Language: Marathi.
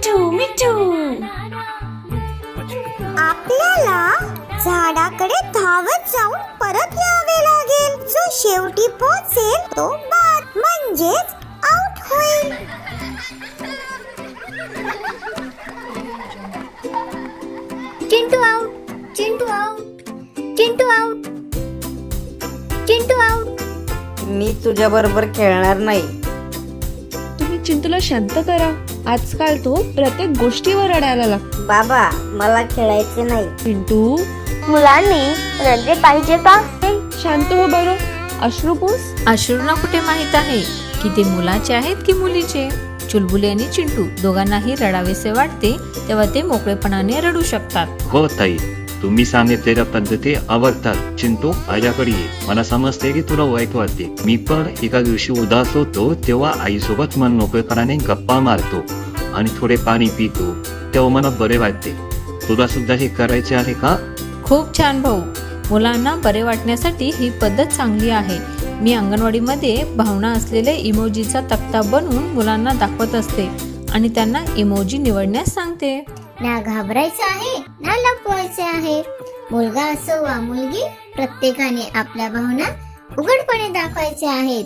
मिठू मिठू. आपल्याला झाडाकडे धावत जाऊन परत यावे लागेल. जो शेवटी पोहोचेल तो बाद म्हणजेच आउट होईल. Chintu out, Chintu out, Chintu out, Chintu out. मी तुझ्या बरोबर खेळणार नाही. तुम्ही चिंटूला शांत करा. आजकाल तो प्रत्येक गोष्टीवर रडायला लागतो. बाबा मला खेळायचे नाही. चिंटू मुलांनी रडले पाहिजे का? शांत हो बरं. अश्रू पुस. अश्रूंना कुठे माहित आहे की ते मुलाचे आहेत की मुलीचे. चुलबुली आणि चिंटू दोघांनाही रडावेसे वाटते तेव्हा ते मोकळेपणाने रडू शकतात. हो ताई, तुम्ही सांगितलेल्या पद्धती आवडतात. चिंटू माझ्याकडे ये. मला समजते की तुला वाईट वाटते. मी पण एका दिवशी उदास होतो तेव्हा आईसोबत मन मोकळेपणाने गप्पा मारतो आणि थोडे पाणी पितो, तेव्हा मला बरे वाटते. तुला सुद्धा हे करायचे आहे का? खूप छान भाऊ. मुलांना बरे वाटण्यासाठी ही पद्धत चांगली आहे. मी अंगणवाडीमध्ये भावना असलेले इमोजीचा तक्ता बनवून मुलांना दाखवत असते आणि त्यांना इमोजी निवडण्यास सांगते. ना घाबरायचं आहे ना लपवायचे आहे. मुलगा असो वा मुलगी, प्रत्येकाने आपल्या भावना उघडपणे दाखवायच्या आहेत.